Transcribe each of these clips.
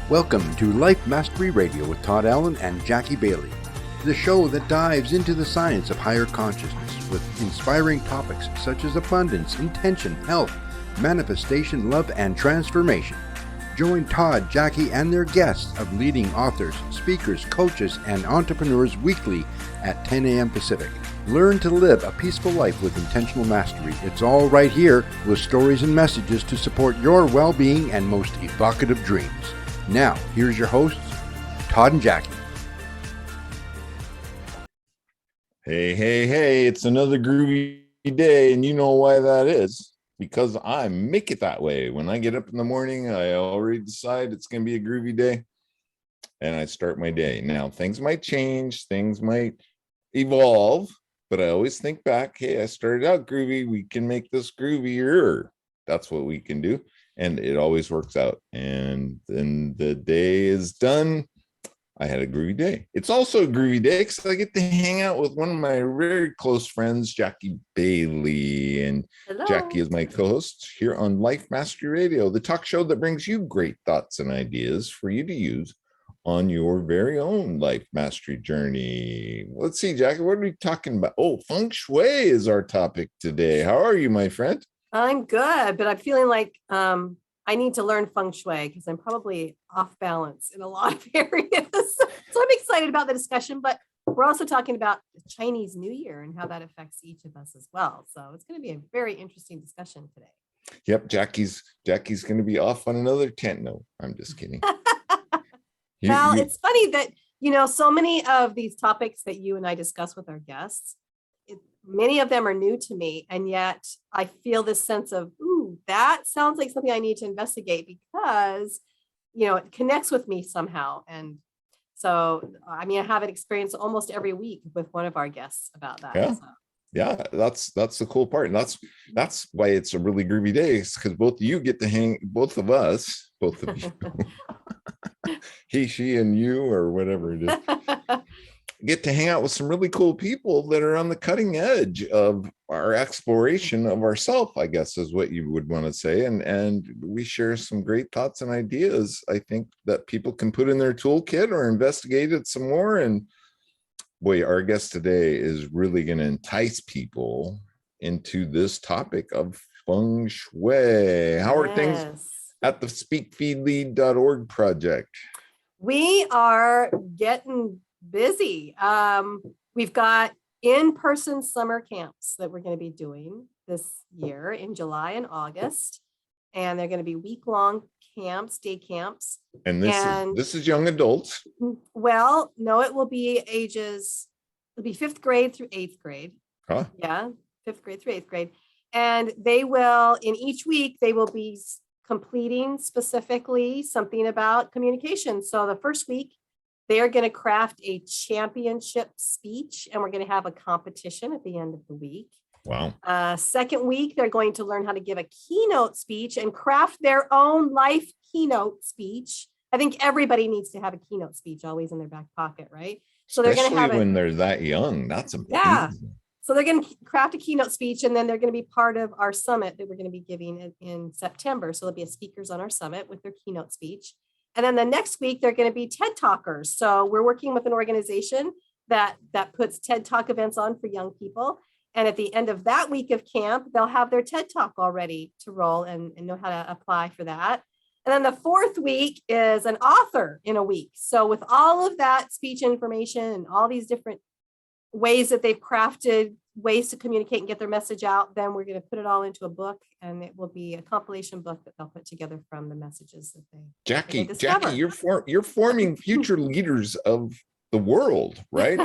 Welcome to Life Mastery Radio with Todd Allen and Jackie Bailey, the show that dives into the science of higher consciousness with inspiring topics such as abundance, intention, health, manifestation, love, and transformation. Join Todd, Jackie, and their guests of leading authors, speakers, coaches, and entrepreneurs weekly at 10 a.m. Pacific. Learn to live a peaceful life with intentional mastery. It's all right here with stories and messages to support your well-being and most evocative dreams. Now, here's your hosts, Todd and Jackie. Hey, it's another groovy day, and you know why that is. Because I make it that way. When I get up in the morning, I already decide it's going to be a groovy day, and I start my day. Now, things might change, things might evolve, but I always think back, hey, I started out groovy. We can make this groovier. That's what we can do. And it always works out. And then the day is done. I had a groovy day. It's also a groovy day because I get to hang out with one of my very close friends, Jackie Bailey. And hello. Jackie is my co-host here on Life Mastery Radio, the talk show that brings you great thoughts and ideas for you to use on your very own life mastery journey. Let's see, Jackie, what are we talking about? Oh, Feng Shui is our topic today. How are you, my friend? I'm good, but I'm feeling like I need to learn Feng Shui because I'm probably off balance in a lot of areas. So I'm excited about the discussion, but we're also talking about the Chinese New Year and how that affects each of us as well. So it's going to be a very interesting discussion today. Yep, Jackie's going to be off on another tent. No, I'm just kidding. It's funny that, so many of these topics that you and I discuss with our guests, many of them are new to me. And yet I feel this sense of, ooh, that sounds like something I need to investigate because, it connects with me somehow. And so, I have an experience almost every week with one of our guests about that. Yeah. So. Yeah, that's the cool part. And that's why it's a really groovy day, because both of you get to hang, both of you, he, she, and you, or whatever it is, get to hang out with some really cool people that are on the cutting edge of our exploration of ourself, I guess is what you would want to say. And we share some great thoughts and ideas, I think, that people can put in their toolkit or investigate it some more. And boy, our guest today is really going to entice people into this topic of Feng Shui. How are things at the speakfeedlead.org project? We are getting busy. We've got in-person summer camps that we're going to be doing this year in July and August. And they're going to be week-long camps, day camps. And this is young adults. Well, no, it'll be 5th grade through 8th grade. Huh? Yeah, 5th grade through 8th grade. And they will, in each week, they will be completing specifically something about communication. So the first week, they're going to craft a championship speech, and we're going to have a competition at the end of the week. Wow. Second week, they're going to learn how to give a keynote speech and craft their own life keynote speech. I think everybody needs to have a keynote speech always in their back pocket, right? So especially they're going to have when they're that young. That's amazing. Yeah. So they're going to craft a keynote speech, and then they're going to be part of our summit that we're going to be giving in September. So there'll be speakers on our summit with their keynote speech. And then the next week, they're going to be TED Talkers. So we're working with an organization that puts TED Talk events on for young people. And at the end of that week of camp, they'll have their TED Talk all ready to roll and know how to apply for that. And then the fourth week is an author in a week. So with all of that speech information and all these different ways that they've crafted ways to communicate and get their message out, then we're going to put it all into a book, and it will be a compilation book that they'll put together from the messages that they discover. Jackie, you're forming future leaders of the world, right?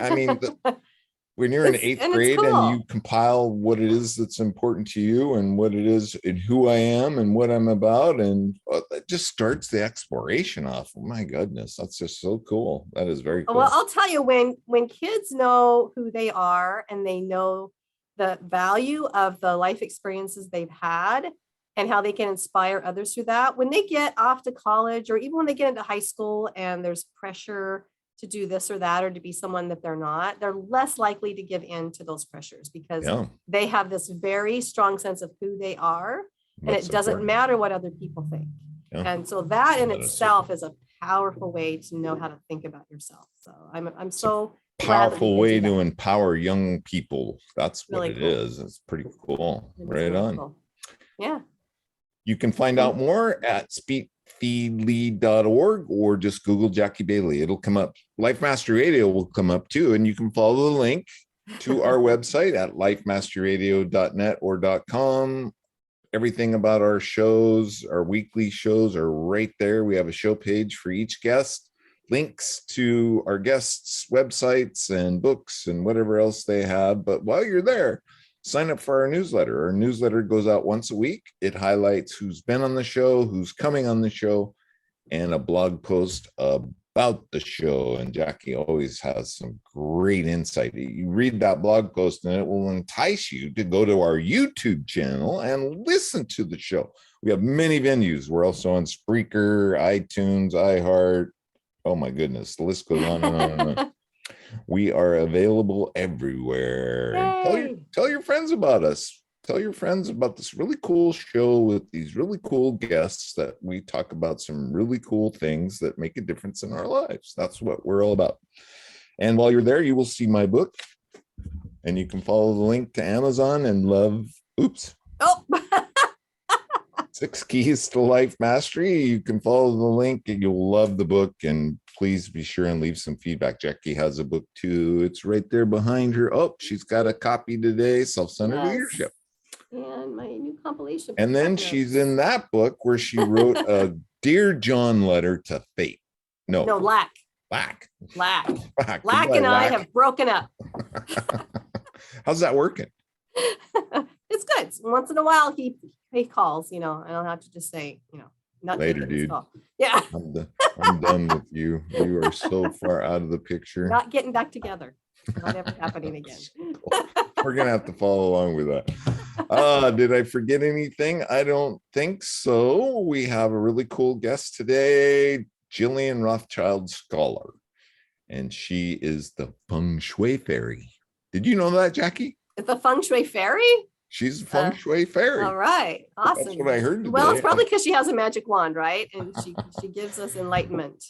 When you're in 8th grade cool. And you compile what it is that's important to you and what it is and who I am and what I'm about, and it just starts the exploration off. Oh my goodness, that's just so cool. That is very cool. Well, I'll tell you, when kids know who they are and they know the value of the life experiences they've had and how they can inspire others through that, when they get off to college or even when they get into high school and there's pressure to do this or that, or to be someone that they're not, they're less likely to give in to those pressures because they have this very strong sense of who they are. And it doesn't matter what other people think. Yeah. And so that in itself is a powerful way to know how to think about yourself. So I'm so glad that we Powerful can way do that. to empower young people. That's Really what it cool. is. It's pretty cool. It is Right really on. cool. Yeah. You can find out more at speakfeedly.org or just Google Jackie Bailey. It'll come up. Life Mastery Radio will come up too. And you can follow the link to our website at lifemasteryradio.net or .com. Everything about our shows, our weekly shows are right there. We have a show page for each guest, links to our guests' websites and books and whatever else they have. But while you're there, sign up for our newsletter. Our newsletter goes out once a week. It highlights who's been on the show, who's coming on the show, and a blog post about the show. And Jackie always has some great insight. You read that blog post and it will entice you to go to our YouTube channel and listen to the show. We have many venues. We're also on Spreaker, iTunes, iHeart. Oh my goodness, the list goes on and on and on. We are available everywhere. Tell your friends about us. Tell your friends about this really cool show with these really cool guests that we talk about some really cool things that make a difference in our lives. That's what we're all about. And while you're there, you will see my book, and you can follow the link to Amazon and love. Oops. Oh. 6 Keys to Life Mastery. You can follow the link and you'll love the book. And please be sure and leave some feedback. Jackie has a book too. It's right there behind her. Oh, she's got a copy today, Self-Centered Leadership. And my new compilation. And then she's in that book where she wrote a Dear John letter to fate. No, Lack. Lack. Lack and Goodbye, I Lack. have broken up. How's that working? It's good. Once in a while he calls, I don't have to just say, not Later, taking his dude. call. Yeah. I'm done with you. You are so far out of the picture. Not getting back together. Not ever happening again. We're gonna have to follow along with that. Did I forget anything? I don't think so. We have a really cool guest today, Jillian Rothschild-Scholar, and she is the Feng Shui fairy. Did you know that, Jackie? The Feng Shui fairy? She's a Feng Shui fairy. All right. Awesome. That's what I heard today. Well, it's probably because she has a magic wand, right? And she gives us enlightenment.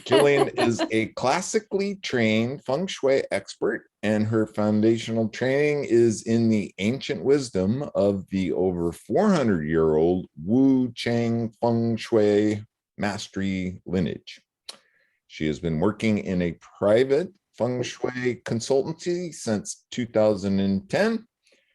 Jillian is a classically trained Feng Shui expert, and her foundational training is in the ancient wisdom of the over 400-year-old Wu Chang Feng Shui mastery lineage. She has been working in a private Feng Shui consultancy since 2010.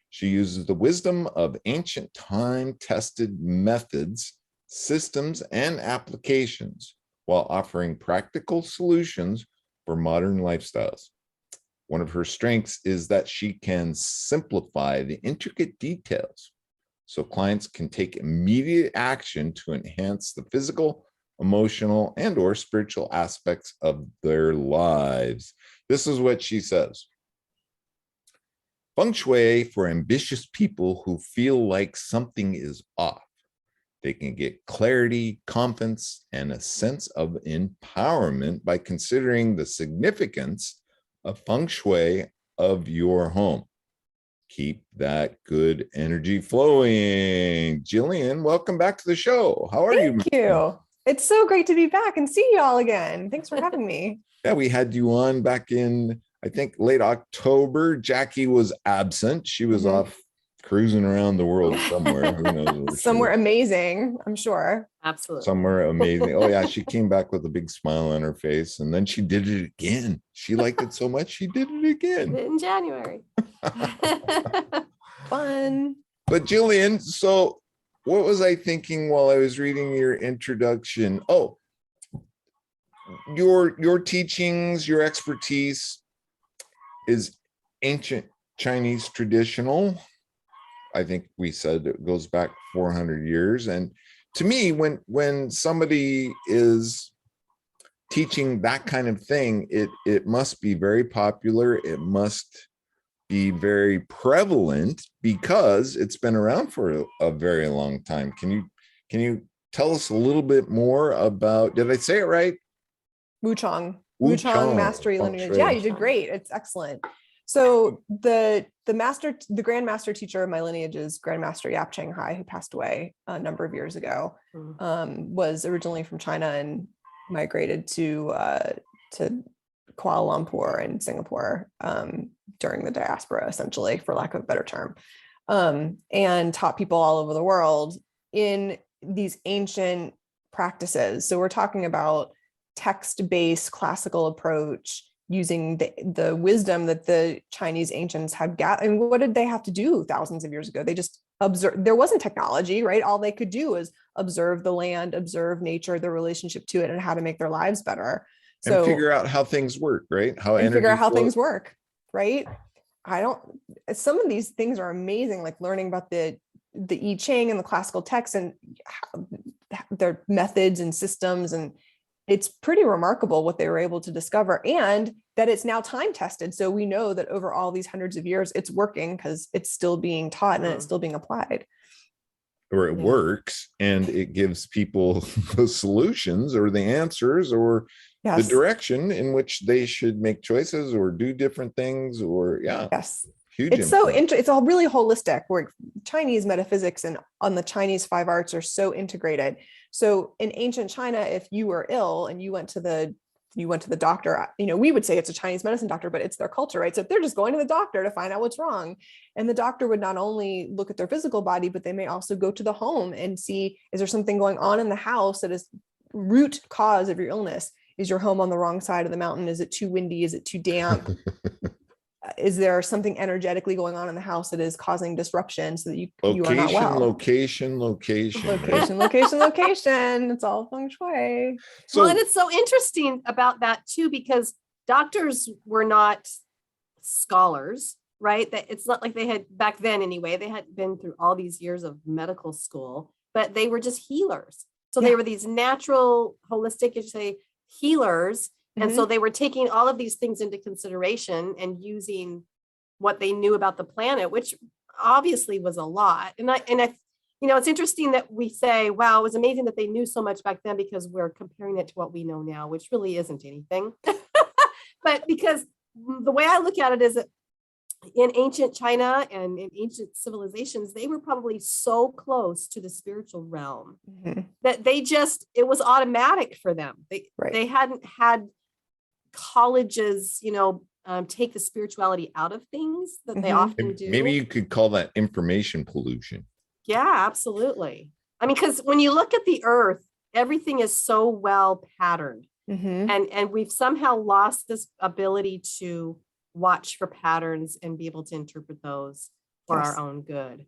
She uses the wisdom of ancient time-tested methods, systems, and applications while offering practical solutions for modern lifestyles. One of her strengths is that she can simplify the intricate details so clients can take immediate action to enhance the physical, emotional, and/or spiritual aspects of their lives. This is what she says. Feng Shui for ambitious people who feel like something is off. They can get clarity, confidence, and a sense of empowerment by considering the significance of Feng Shui of your home. Keep that good energy flowing. Jillian, welcome back to the show. How are you? Thank you. It's so great to be back and see you all again. Thanks for having me. Yeah, we had you on back in, I think, late October. Jackie was absent. She was off cruising around the world somewhere. Who knows where somewhere amazing, I'm sure. Absolutely. Somewhere amazing. Oh yeah, she came back with a big smile on her face, and then she did it again. She liked it so much, she did it again. In January. Fun. But Jillian, so what was I thinking while I was reading your introduction? Oh, your teachings, your expertise is ancient Chinese traditional. I think we said it goes back 400 years. And to me, when somebody is teaching that kind of thing, it must be very popular. It must be very prevalent because it's been around for a very long time. Can you tell us a little bit more about, did I say it right? Wu Chang mastery lineage. Yeah, you did great. It's excellent. So the Grand Master teacher of my lineage is Grandmaster Yap Chang Hai, who passed away a number of years ago, was originally from China and migrated to Kuala Lumpur and Singapore during the diaspora, essentially, for lack of a better term, and taught people all over the world in these ancient practices. So we're talking about text-based classical approach using the wisdom that the Chinese ancients had gathered. And what did they have to do thousands of years ago? They just observed. There wasn't technology, right? All they could do was observe the land, observe nature, their relationship to it, and how to make their lives better. So, and figure out how things work, right? Figure out how things work, right? Some of these things are amazing, like learning about the I Ching and the classical texts and their methods and systems. And it's pretty remarkable what they were able to discover, and that it's now time tested. So we know that over all these hundreds of years, it's working because it's still being taught and it's still being applied. Or it works, and it gives people the solutions or the answers or the direction in which they should make choices or do different things, or huge. It's so it's all really holistic, where Chinese metaphysics and on the Chinese 5 arts are so integrated. So in ancient China, if you were ill and you went to the doctor, we would say it's a Chinese medicine doctor, but it's their culture, right? So if they're just going to the doctor to find out what's wrong, and the doctor would not only look at their physical body, but they may also go to the home and see, is there something going on in the house that is root cause of your illness? Is your home on the wrong side of the mountain? Is it too windy? Is it too damp? Is there something energetically going on in the house that is causing disruption so that you are not well? Location. It's all feng shui. So, and it's so interesting about that too, because doctors were not scholars, right? That it's not like they had, back then anyway, they had been through all these years of medical school, but they were just healers. So they were these natural, holistic, you say, healers. And so they were taking all of these things into consideration and using what they knew about the planet, which obviously was a lot. And I, it's interesting that we say, wow, it was amazing that they knew so much back then, because we're comparing it to what we know now, which really isn't anything. But because the way I look at it is that in ancient China and in ancient civilizations, they were probably so close to the spiritual realm that it was automatic for them. They hadn't had colleges, take the spirituality out of things that they often do. Maybe you could call that information pollution. Yeah, absolutely. I mean, because when you look at the earth, everything is so well patterned, and we've somehow lost this ability to watch for patterns and be able to interpret those for our own good.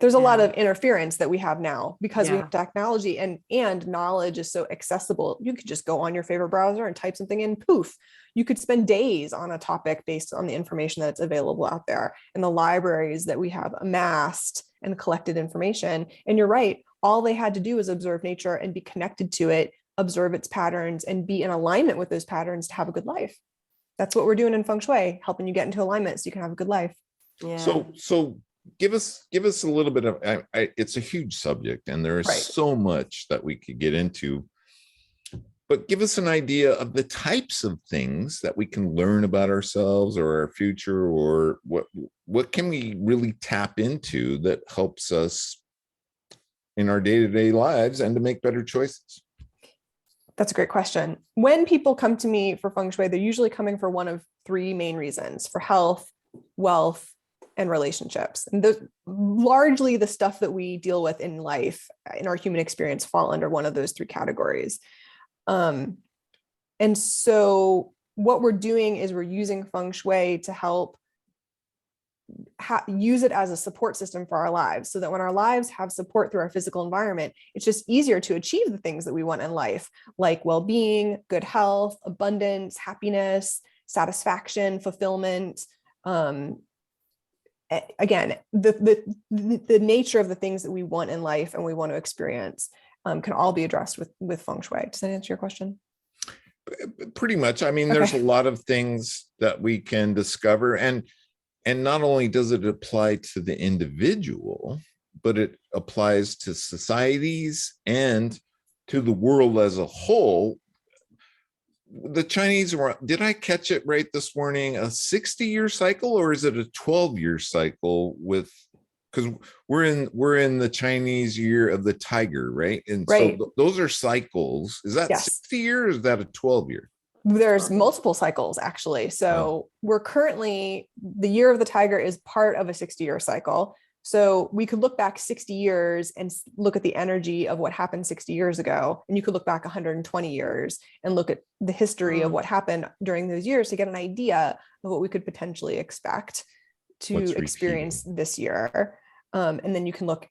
There's a lot of interference that we have now because we have technology, and knowledge is so accessible. You could just go on your favorite browser and type something in, poof. You could spend days on a topic based on the information that's available out there and the libraries that we have amassed and collected information. And you're right, all they had to do was observe nature and be connected to it, observe its patterns, and be in alignment with those patterns to have a good life. That's what we're doing in Feng Shui, helping you get into alignment so you can have a good life. Yeah. So give us a little bit of, it's a huge subject, and there is so much that we could get into, but give us an idea of the types of things that we can learn about ourselves or our future, or what can we really tap into that helps us in our day-to-day lives and to make better choices? That's a great question. When people come to me for Feng Shui, they're usually coming for one of 3 main reasons: for health, wealth, and relationships. And largely the stuff that we deal with in life, in our human experience, fall under one of those 3 categories. And so what we're doing is we're using Feng Shui to help use it as a support system for our lives, so that when our lives have support through our physical environment, it's just easier to achieve the things that we want in life, like well-being, good health, abundance, happiness, satisfaction, fulfillment. Again, the nature of the things that we want in life and we want to experience can all be addressed with Feng Shui. Does that answer your question? Pretty much. I mean, there's a lot of things that we can discover, and not only does it apply to the individual, but it applies to societies and to the world as a whole. The Chinese were, did I catch it right this morning, a 60-year cycle, or is it a 12-year cycle with because we're in the Chinese year of the tiger, right? And Right. so those are cycles. Is that Yes. 60 years? Or is that a 12 year? There's multiple cycles actually. So we're currently, the year of the tiger is part of a 60-year cycle. So we could look back 60 years and look at the energy of what happened 60 years ago. And you could look back 120 years and look at the history of what happened during those years to get an idea of what we could potentially expect to experience this year. And then you can look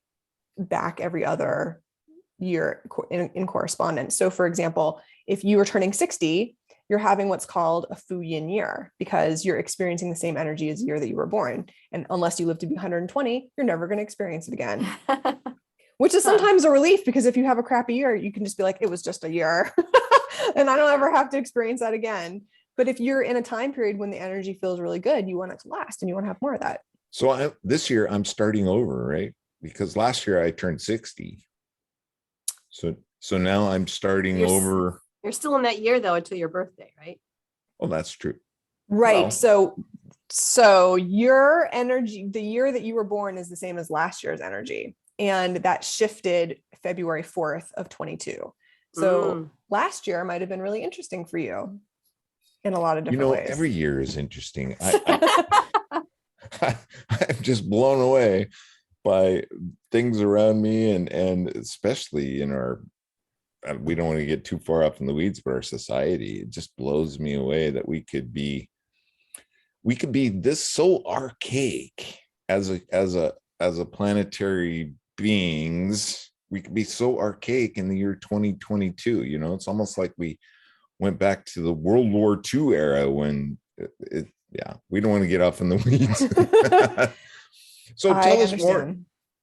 back every other year in correspondence. So for example, if you were turning 60, you're having what's called a Fu Yin year because you're experiencing the same energy as the year that you were born. And unless you live to be 120, you're never going to experience it again, which is sometimes a relief because if you have a crappy year, you can just be like, it was just a year and I don't ever have to experience that again. But if you're in a time period when the energy feels really good, you want it to last and you want to have more of that. So this year I'm starting over, right? Because last year I turned 60. So now I'm starting over. You're still in that year though until your birthday, right? Well, that's true. Right. Well, so your energy, the year that you were born is the same as last year's energy. And that shifted February 4th of 22. So last year might have been really interesting for you in a lot of different ways. Every year is interesting. I'm just blown away by things around me and especially in our, we don't want to get too far up in the weeds, but our society, it just blows me away that we could be this so archaic as a planetary beings. We could be so archaic in the year 2022. It's almost like we went back to the World War II era when we don't want to get off in the weeds. So tell us more.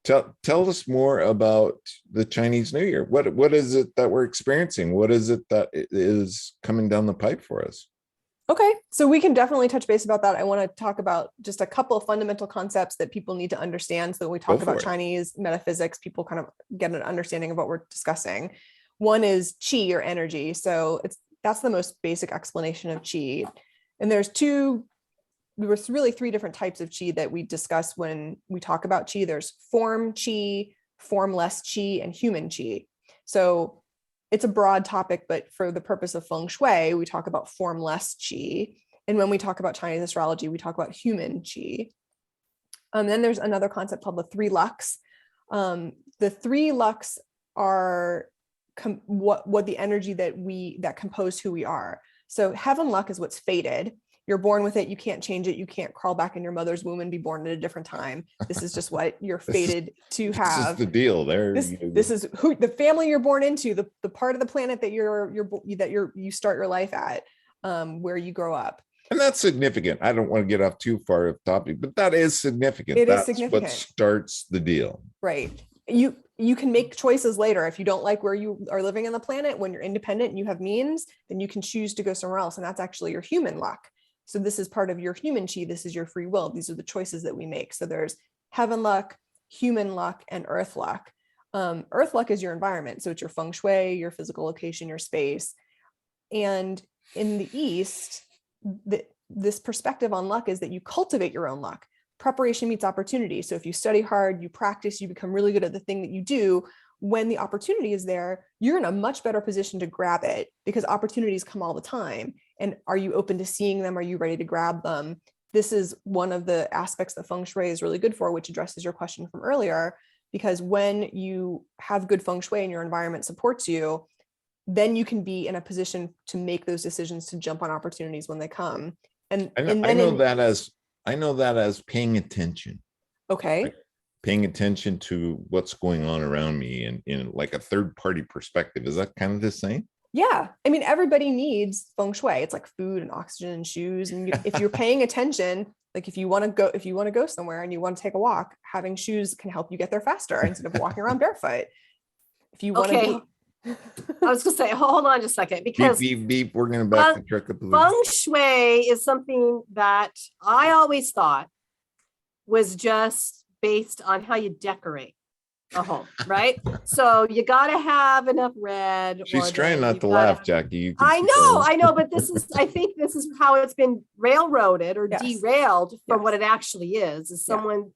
Tell us more about the Chinese New Year. What is it that we're experiencing? What is it that is coming down the pipe for us? Okay, so we can definitely touch base about that. I want to talk about just a couple of fundamental concepts that people need to understand. So when we talk about Chinese metaphysics, people kind of get an understanding of what we're discussing. One is qi or energy. So that's the most basic explanation of qi. And there were really three different types of qi that we discuss when we talk about qi. There's form qi, formless qi, and human qi. So it's a broad topic, but for the purpose of Feng Shui, we talk about formless qi. And when we talk about Chinese astrology, we talk about human qi. Then there's another concept called the three lux. The three lux are what the energy that compose who we are. So heaven luck is what's fated. You're born with it. You can't change it. You can't crawl back in your mother's womb and be born at a different time. This is just what you're fated to have. This is the deal there. This is who the family you're born into, the part of the planet that you start your life at, where you grow up. And that's significant. I don't want to get off too far off topic, but that is significant. That's significant. What starts the deal. Right. You can make choices later. If you don't like where you are living on the planet, when you're independent and you have means, then you can choose to go somewhere else. And that's actually your human luck. So this is part of your human qi. This is your free will. These are the choices that we make. So there's heaven luck, human luck, and earth luck. Earth luck is your environment. So it's your feng shui, your physical location, your space. And in the East, this perspective on luck is that you cultivate your own luck. Preparation meets opportunity. So if you study hard, you practice, you become really good at the thing that you do. When the opportunity is there, you're in a much better position to grab it because opportunities come all the time. And are you open to seeing them? Are you ready to grab them? This is one of the aspects that Feng Shui is really good for, which addresses your question from earlier, because when you have good Feng Shui and your environment supports you, then you can be in a position to make those decisions to jump on opportunities when they come. And I know that as paying attention. Okay. Like paying attention to what's going on around me and in like a third party perspective. Is that kind of the same? Yeah. I mean, everybody needs Feng Shui. It's like food and oxygen and shoes. And if you're paying attention, like if you want to go somewhere and you want to take a walk, having shoes can help you get there faster instead of walking around barefoot. If you want to I was going to say, hold on just a second, because beep, beep, beep. We're going to back the truck up a little. Feng Shui is something that I always thought was just based on how you decorate a home, right? So you got to have enough red. She's trying not to laugh, Jackie. I know, but I think this is how it's been railroaded or derailed from what it actually is someone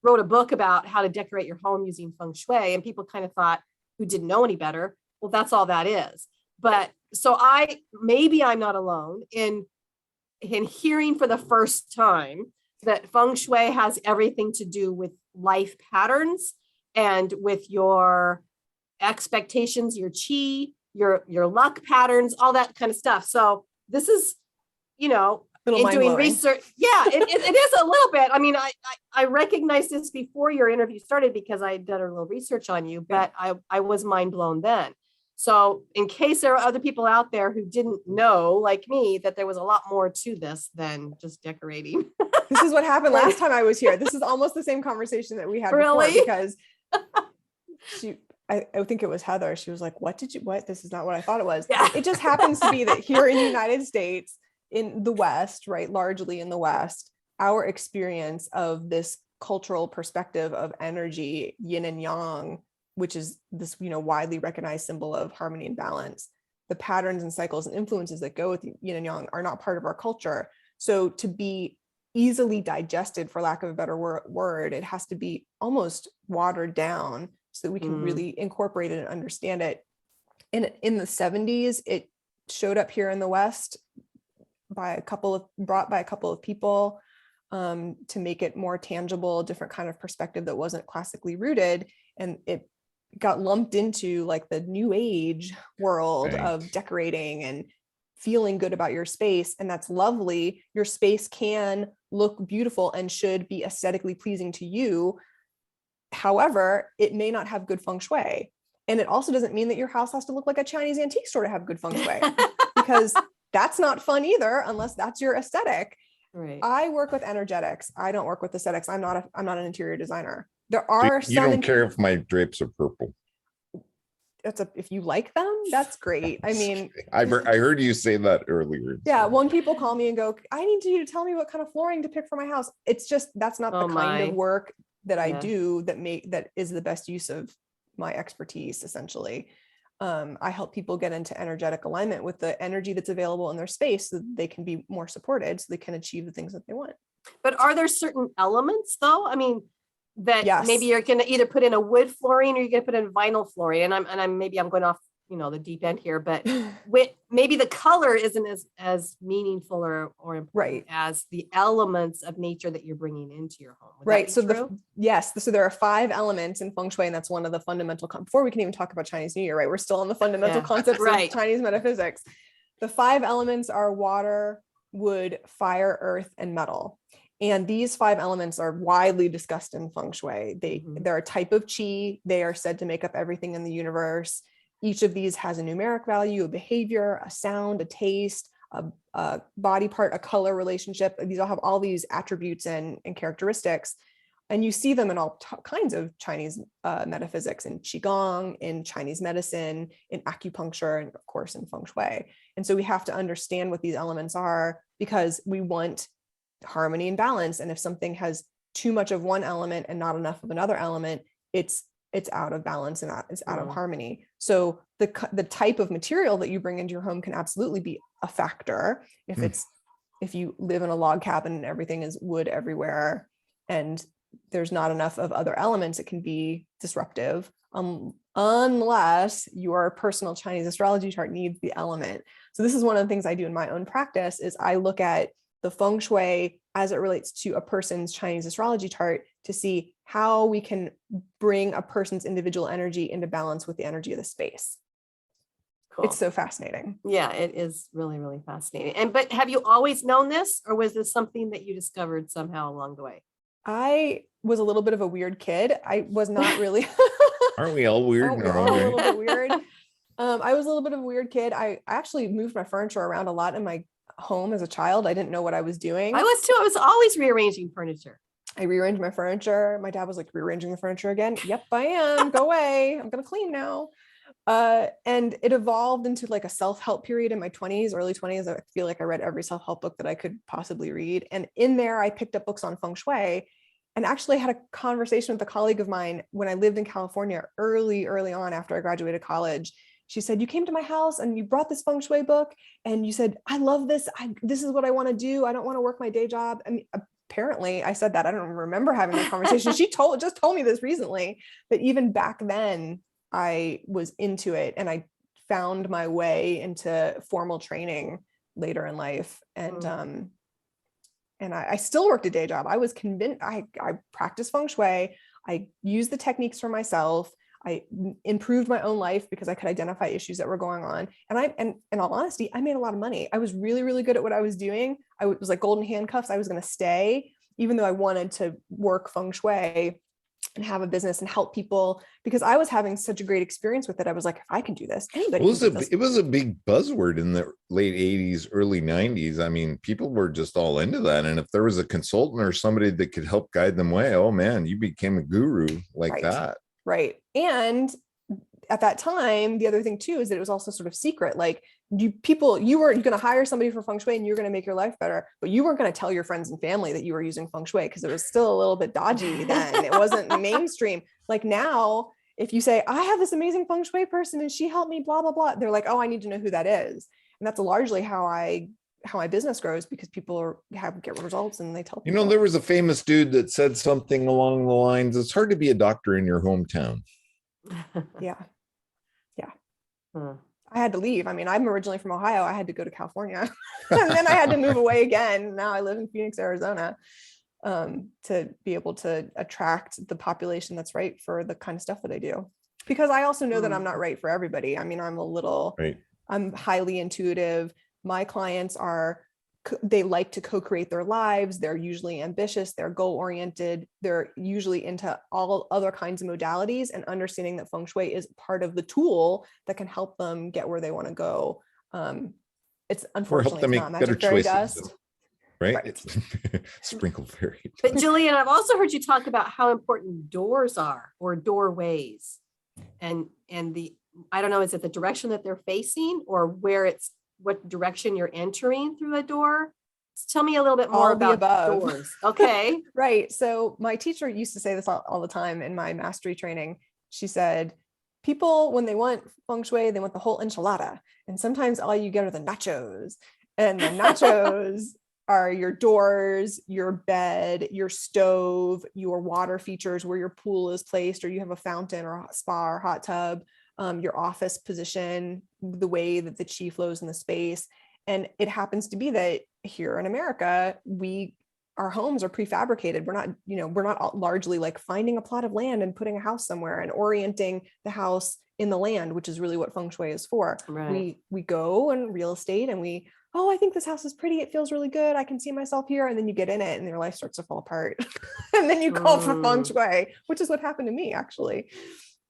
wrote a book about how to decorate your home using Feng Shui, and people kind of thought, who didn't know any better, well, that's all that is. But so maybe I'm not alone in hearing for the first time that Feng Shui has everything to do with life patterns and with your expectations, your chi, your luck patterns, all that kind of stuff. So this is, in doing research. Yeah, it is a little bit. I mean, I recognized this before your interview started because I did a little research on you, but I was mind blown then. So in case there are other people out there who didn't know, like me, that there was a lot more to this than just decorating. This is what happened last time I was here. This is almost the same conversation that we had before, because I think it was Heather. She was like, what? This is not what I thought it was. Yeah. It just happens to be that here in the United States, in the West, right, largely in the West, our experience of this cultural perspective of energy, yin and yang, which is this, widely recognized symbol of harmony and balance, the patterns and cycles and influences that go with yin and yang are not part of our culture. So to be easily digested, for lack of a better word, it has to be almost watered down so that we can really incorporate it and understand it. In the 70s, it showed up here in the West brought by a couple of people to make it more tangible, different kind of perspective that wasn't classically rooted. And it got lumped into like the new age world of decorating and feeling good about your space. And that's lovely. Your space can look beautiful and should be aesthetically pleasing to you. However, it may not have good feng shui. And it also doesn't mean that your house has to look like a Chinese antique store to have good feng shui, because that's not fun either, unless that's your aesthetic. Right. I work with energetics. I don't work with aesthetics. I'm not an interior designer. There are you don't care if my drapes are purple. If you like them, that's great. I mean, I heard you say that earlier. Yeah, when people call me and go, I need you to tell me what kind of flooring to pick for my house. It's just, that's not the kind of work that I do that is the best use of my expertise, essentially. I help people get into energetic alignment with the energy that's available in their space so that they can be more supported, so they can achieve the things that they want. But are there certain elements though? I mean, that maybe you're going to either put in a wood flooring or you're going to put in vinyl flooring. And I'm going off, the deep end here, but maybe the color isn't as meaningful or important as the elements of nature that you're bringing into your home. Would so so there are 5 elements in feng shui, and that's one of the fundamental, before we can even talk about Chinese New Year, right? We're still on the fundamental concepts of Chinese metaphysics. The 5 elements are water, wood, fire, earth, and metal. And these 5 elements are widely discussed in feng shui. They're a type of qi. They are said to make up everything in the universe. Each of these has a numeric value, a behavior, a sound, a taste, a body part, a color relationship. These all have all these attributes and characteristics. And you see them in all kinds of Chinese metaphysics, in Qigong, in Chinese medicine, in acupuncture, and of course in feng shui. And so we have to understand what these elements are, because we want harmony and balance. And if something has too much of one element and not enough of another element, it's out of balance and it's out of harmony. So the type of material that you bring into your home can absolutely be a factor. If you live in a log cabin and everything is wood everywhere and there's not enough of other elements, it can be disruptive, unless your personal Chinese astrology chart needs the element. So this is one of the things I do in my own practice, is I look at the feng shui as it relates to a person's Chinese astrology chart to see how we can bring a person's individual energy into balance with the energy of the space. Cool. It's so fascinating. Yeah, it is really, really fascinating. But have you always known this, or was this something that you discovered somehow along the way? I was a little bit of a weird kid. I was not really. Aren't we all weird? We're all a little bit weird. I was a little bit of a weird kid. I actually moved my furniture around a lot in my home as a child. I didn't know what I was doing. I was too. I was always rearranging furniture. I rearranged my furniture. My dad was like, rearranging the furniture again? Yep, I am. Go away. I'm going to clean now. And it evolved into like a self-help period in my 20s, early 20s. I feel like I read every self-help book that I could possibly read. And in there, I picked up books on feng shui, and actually had a conversation with a colleague of mine when I lived in California early on after I graduated college. She said, you came to my house and you brought this feng shui book and you said, I love this. This is what I want to do. I don't want to work my day job. I mean, apparently I said that, I don't remember having that conversation. She just told me this recently, that even back then I was into it, and I found my way into formal training later in life. And I still worked a day job. I was convinced, I practiced Feng Shui. I used the techniques for myself. I improved my own life because I could identify issues that were going on. And in all honesty, I made a lot of money. I was really, really good at what I was doing. I was like golden handcuffs. I was going to stay, even though I wanted to work Feng Shui and have a business and help people, because I was having such a great experience with it. I was like, if I can do this, anybody can do this. It was a big buzzword in the late 80s, early 90s. I mean, people were just all into that. And if there was a consultant or somebody that could help guide them way, oh man, you became a guru like that. Right. And at that time, the other thing too, is that it was also sort of secret. Like you were going to hire somebody for Feng Shui and you're going to make your life better, but you weren't going to tell your friends and family that you were using Feng Shui, because it was still a little bit dodgy then. It wasn't mainstream. Like now, if you say, I have this amazing Feng Shui person and she helped me, blah, blah, blah, they're like, oh, I need to know who that is. And that's largely how my business grows, because people get results and they tell people. You know, there was a famous dude that said something along the lines, it's hard to be a doctor in your hometown. Yeah. I had to leave. I mean, I'm originally from Ohio. I had to go to California and then I had to move away again. Now I live in Phoenix, Arizona, to be able to attract the population that's right for the kind of stuff that I do. Because I also know that I'm not right for everybody. I mean, I'm highly intuitive. My clients they like to co-create their lives. They're usually ambitious. They're goal-oriented. They're usually into all other kinds of modalities, and understanding that Feng Shui is part of the tool that can help them get where they want to go. It's unfortunately it's not magic fairy dust. Right. Sprinkle fairy dust. But Jillian, I've also heard you talk about how important doors are, or doorways, and I don't know, is it the direction that they're facing, or what direction you're entering through a door? So tell me a little bit more about doors. Okay. Right. So my teacher used to say this all the time in my mastery training. She said, people, when they want Feng Shui, they want the whole enchilada. And sometimes all you get are the nachos. And the nachos are your doors, your bed, your stove, your water features where your pool is placed, or you have a fountain or a spa or hot tub, your office position, the way that the chi flows in the space. And it happens to be that here in America, our homes are prefabricated. We're not largely like finding a plot of land and putting a house somewhere and orienting the house in the land, which is really what Feng Shui is for. Right. We go in real estate and I think this house is pretty. It feels really good. I can see myself here. And then you get in it and your life starts to fall apart. And then you call for Feng Shui, which is what happened to me actually.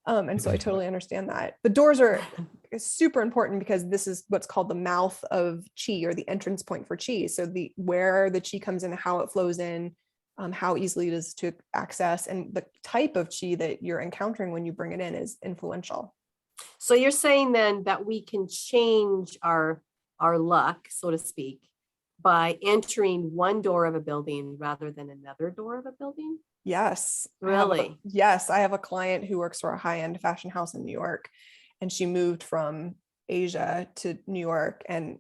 And so I totally understand that. The doors are super important because this is what's called the mouth of chi, or the entrance point for chi. So where the chi comes in, how it flows in, how easily it is to access, and the type of chi that you're encountering when you bring it in is influential. So you're saying then that we can change our luck, so to speak, by entering one door of a building rather than another door of a building? Yes. Really? Yes. I have a client who works for a high-end fashion house in New York, and she moved from Asia to New York. And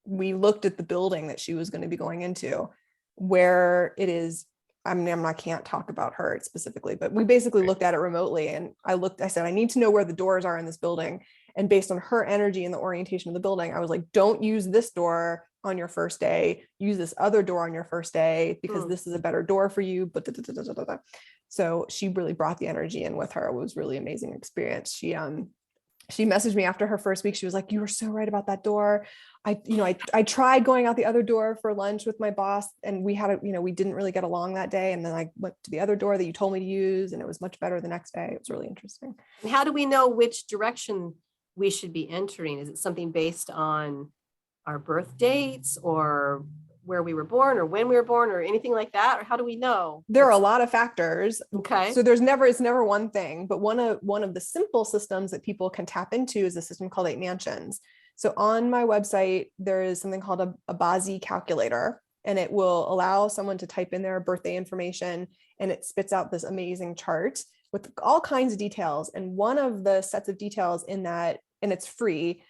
we looked at the building that she was going to be going into, where it is. I can't talk about her specifically, but we basically looked at it remotely. And I said, I need to know where the doors are in this building. And based on her energy and the orientation of the building, I was like, don't use this door on your first day, use this other door on your first day, because this is a better door for you. But so she really brought the energy in with her. It was really amazing experience. She messaged me after her first week. She was like, you were so right about that door. I tried going out the other door for lunch with my boss, and we didn't really get along that day. And then I went to the other door that you told me to use, and it was much better the next day. It was really interesting. And how do we know which direction we should be entering? Is it something based on our birth dates, or where we were born, or when we were born, or anything like that? Or how do we know? There are a lot of factors. Okay. So it's never one thing, but one of the simple systems that people can tap into is a system called 8 mansions. So on my website, there is something called a Bazi calculator, and it will allow someone to type in their birthday information, and it spits out this amazing chart with all kinds of details. And one of the sets of details in that, and it's free,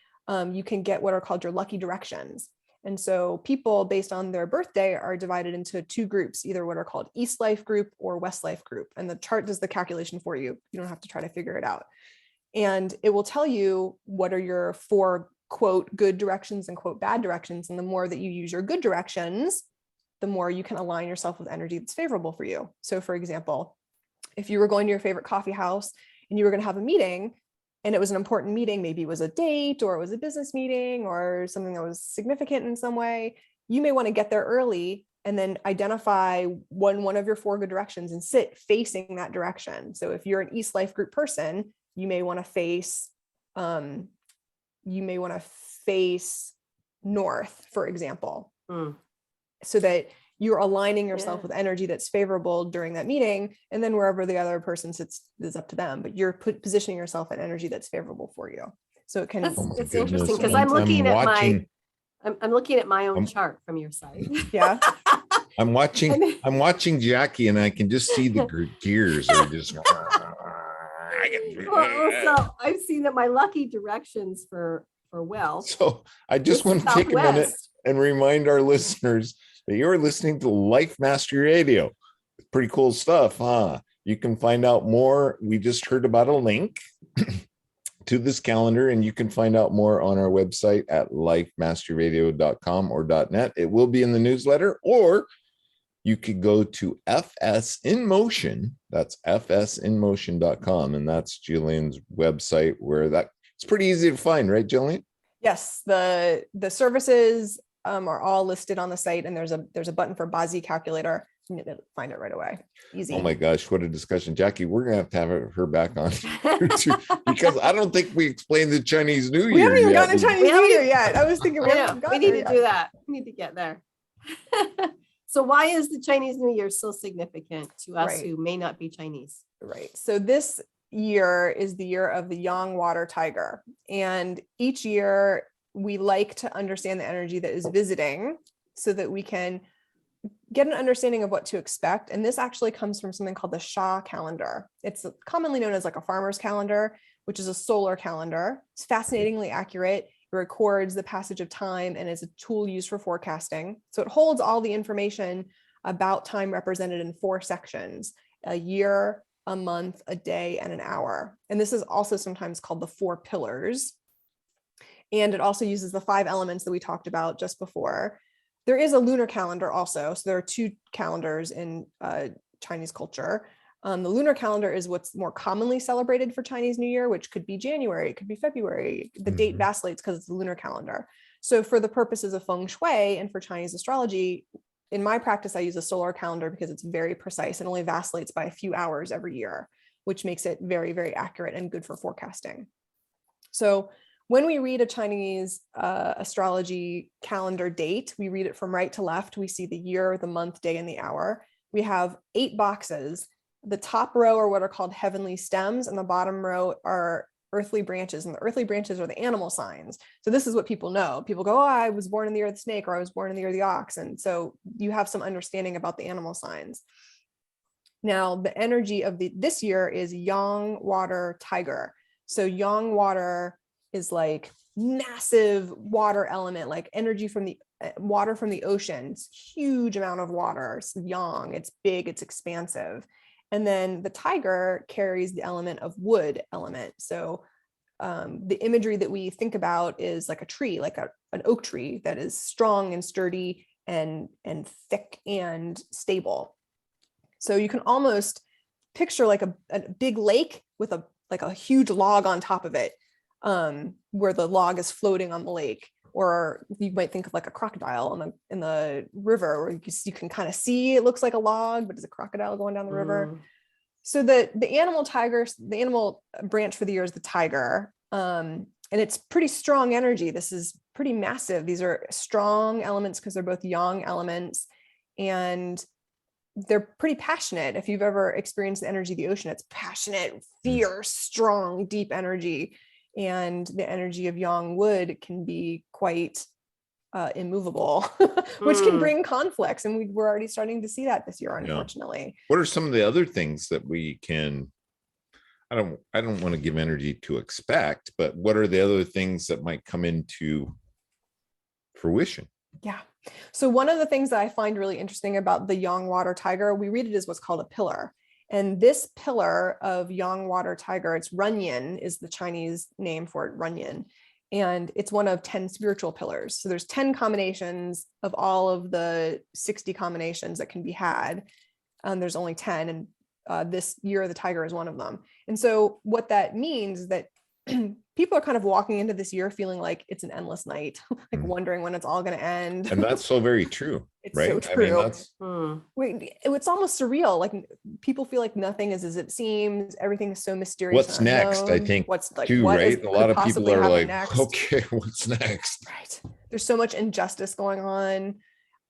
you can get what are called your lucky directions. And so people based on their birthday are divided into two groups, either what are called East Life group or West Life group. And the chart does the calculation for you. You don't have to try to figure it out. And it will tell you what are your 4 quote good directions and quote bad directions. And the more that you use your good directions, the more you can align yourself with energy that's favorable for you. So for example, if you were going to your favorite coffee house and you were going to have a meeting, and it was an important meeting, maybe it was a date or it was a business meeting or something that was significant in some way, you may want to get there early and then identify one of your 4 good directions and sit facing that direction. So if you're an East Life group person, you may want to face north, for example, so that you're aligning yourself with energy that's favorable during that meeting. And then wherever the other person sits is up to them, but you're positioning yourself in energy that's favorable for you. So it can. It's interesting because I'm looking at my own chart from your site. Yeah. I'm watching Jackie, and I can just see the gears are just. So I've seen that my lucky directions for wealth. So I just want to take a minute and remind our listeners that you're listening to Life Mastery Radio. Pretty cool stuff, huh? You can find out more. We just heard about a link to this calendar, and you can find out more on our website at lifemasteryradio.com or .net. It will be in the newsletter, or you could go to FS in Motion. That's fsinmotion.com. And that's Jillian's website where it's pretty easy to find, right, Jillian? Yes. The services are all listed on the site, and there's a button for Bazi calculator. You need to find it right away. Easy. Oh my gosh, what a discussion. Jackie, we're going to have her back on because I don't think we explained the Chinese New Year. We haven't even gotten to Chinese New Year yet. I was thinking we need to do that. We need to get there. So why is the Chinese New Year so significant to us who may not be Chinese? Right. So this year is the year of the Yang water tiger. And each year we like to understand the energy that is visiting so that we can get an understanding of what to expect. And this actually comes from something called the Shah calendar. It's commonly known as like a farmer's calendar, which is a solar calendar. It's fascinatingly accurate. It records the passage of time and is a tool used for forecasting. So it holds all the information about time represented in 4 sections: a year, a month, a day, and an hour. And this is also sometimes called the 4 pillars. And it also uses the 5 elements that we talked about just before. There is a lunar calendar also. So there are 2 calendars in Chinese culture. The lunar calendar is what's more commonly celebrated for Chinese New Year, which could be January, it could be February. The date vacillates because it's the lunar calendar. So for the purposes of Feng Shui and for Chinese astrology, in my practice, I use a solar calendar because it's very precise and only vacillates by a few hours every year, which makes it very, very accurate and good for forecasting. So when we read a Chinese astrology calendar date, we read it from right to left. We see the year, the month, day, and the hour. We have 8 boxes. The top row are what are called heavenly stems, and the bottom row are earthly branches, and the earthly branches are the animal signs. So this is what people know. People go, oh, I was born in the year of the snake, or I was born in the year of the ox. And so you have some understanding about the animal signs. Now, the energy of this year is Yang water tiger. So Yang water is like massive water element, like energy from the water from the ocean. It's huge amount of water. It's yang, it's big, it's expansive. And then the tiger carries the element of wood element. So the imagery that we think about is like a tree, like an oak tree that is strong and sturdy and thick and stable. So you can almost picture like a big lake with a huge log on top of it, where the log is floating on the lake. Or you might think of like a crocodile in the river, where you can kind of see it looks like a log, but it's a crocodile going down the river. So the animal branch for the year is the tiger. And it's pretty strong energy. This is pretty massive. These are strong elements because they're both yang elements, and they're pretty passionate. If you've ever experienced the energy of the ocean, it's passionate, fierce, strong, deep energy. And the energy of yang wood can be quite immovable, which can bring conflicts. And we're already starting to see that this year, unfortunately. What are some of the other things that we can, I don't want to give energy to expect, but what are the other things that might come into fruition? Yeah. So one of the things that I find really interesting about the Yang water tiger, we read it as what's called a pillar. And this pillar of Yang water tiger, it's Runyin is the Chinese name for it, Runyin. And it's one of 10 spiritual pillars. So there's 10 combinations of all of the 60 combinations that can be had. There's only 10, and this year of the tiger is one of them. And so what that means is that people are kind of walking into this year feeling like it's an endless night, like wondering when it's all going to end. And that's so very true. It's right? so true. I mean, that's It's almost surreal. Like people feel like nothing is as it seems. Everything is so mysterious. what's next, I think, what's like, too, what right? A lot of people are like, next? okay, what's next? Right. There's so much injustice going on.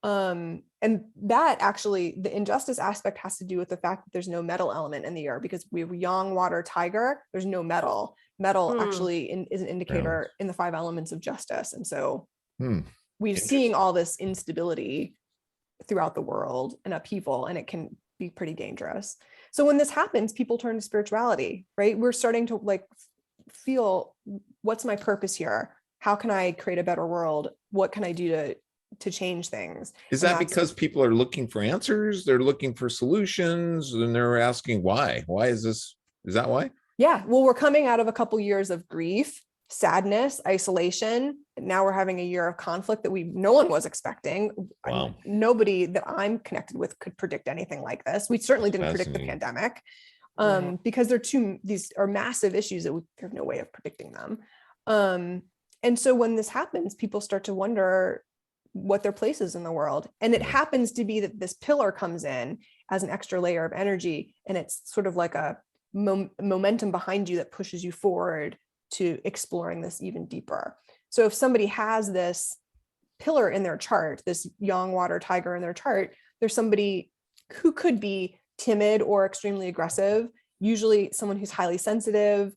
And that actually, the injustice aspect has to do with the fact that there's no metal element in the year, because we have Yang water tiger, there's no metal. Metal actually is an indicator in the 5 elements of justice. And so we're seeing all this instability throughout the world and upheaval, and it can be pretty dangerous. So when this happens, people turn to spirituality, right? We're starting to like feel, what's my purpose here? How can I create a better world? What can I do to change things? Is that because people are looking for answers? They're looking for solutions, and they're asking why? Why is this? Is that why? Yeah. Well, we're coming out of a couple years of grief, sadness, isolation. And now we're having a year of conflict that no one was expecting. Wow. Nobody that I'm connected with could predict anything like this. We certainly didn't predict the pandemic, because these are massive issues that we have no way of predicting them. And so when this happens, people start to wonder what their place is in the world. And it happens to be that this pillar comes in as an extra layer of energy, and it's sort of like a momentum behind you that pushes you forward to exploring this even deeper. So if somebody has this pillar in their chart, this Yang water tiger in their chart, there's somebody who could be timid or extremely aggressive, usually someone who's highly sensitive,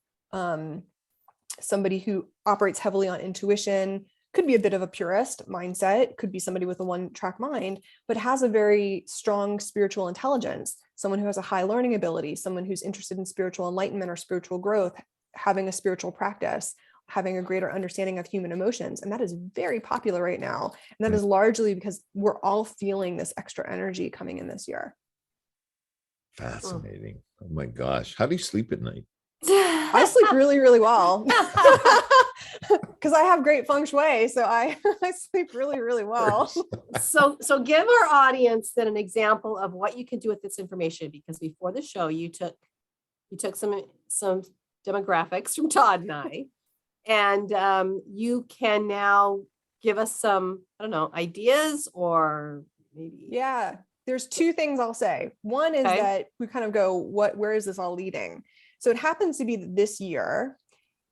somebody who operates heavily on intuition, could be a bit of a purist mindset, could be somebody with a one-track mind, but has a very strong spiritual intelligence, someone who has a high learning ability, someone who's interested in spiritual enlightenment or spiritual growth, having a spiritual practice, having a greater understanding of human emotions. And that is very popular right now. And that is largely because we're all feeling this extra energy coming in this year. Fascinating. Oh my gosh. How do you sleep at night? I sleep really, really well. Because I have great feng shui, so I sleep really, really well. So give our audience then an example of what you can do with this information, because before the show you took some demographics from Todd and I, and you can now give us some, I don't know, ideas or maybe. Yeah, there's 2 things I'll say. One is that we kind of go, where is this all leading? So it happens to be that this year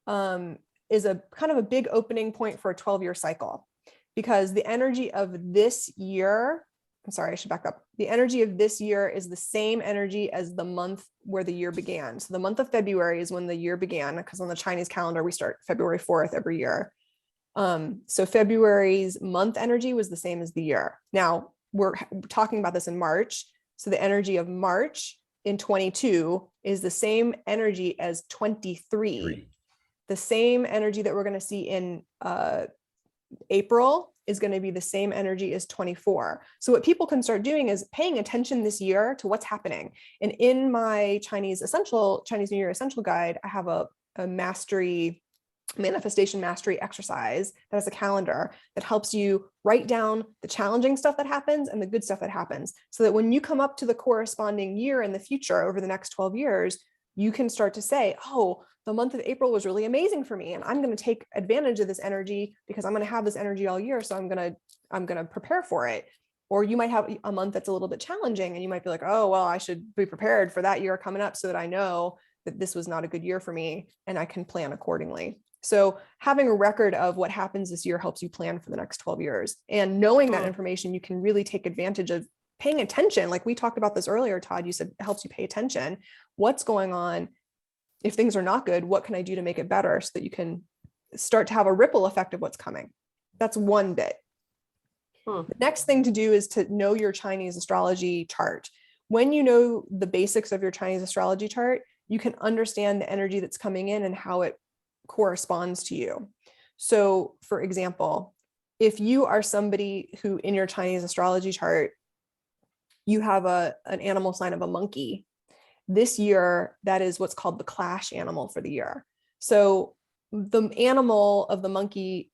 is a kind of a big opening point for a 12-year cycle, because the energy of this year, I'm sorry, I should back up. The energy of this year is the same energy as the month where the year began. So the month of February is when the year began, because on the Chinese calendar, we start February 4th every year. So February's month energy was the same as the year. Now we're talking about this in March. So the energy of March in 22 is the same energy as 23. The same energy that we're going to see in April is going to be the same energy as 24. So what people can start doing is paying attention this year to what's happening. And in my Chinese New Year Essential Guide, I have a manifestation mastery exercise that has a calendar that helps you write down the challenging stuff that happens and the good stuff that happens, so that when you come up to the corresponding year in the future over the next 12 years, you can start to say, oh, the month of April was really amazing for me, and I'm going to take advantage of this energy because I'm going to have this energy all year. So I'm going to prepare for it. Or you might have a month that's a little bit challenging, and you might be like, oh, well, I should be prepared for that year coming up so that I know that this was not a good year for me and I can plan accordingly. So having a record of what happens this year helps you plan for the next 12 years. And knowing that information, you can really take advantage of paying attention. Like we talked about this earlier, Todd, you said it helps you pay attention. What's going on? If things are not good, what can I do to make it better, so that you can start to have a ripple effect of what's coming? That's one bit. The next thing to do is to know your Chinese astrology chart. When you know the basics of your Chinese astrology chart, you can understand the energy that's coming in and how it corresponds to you. So for example, if you are somebody who in your Chinese astrology chart, you have an animal sign of a monkey, this year, that is what's called the clash animal for the year. So the animal of the monkey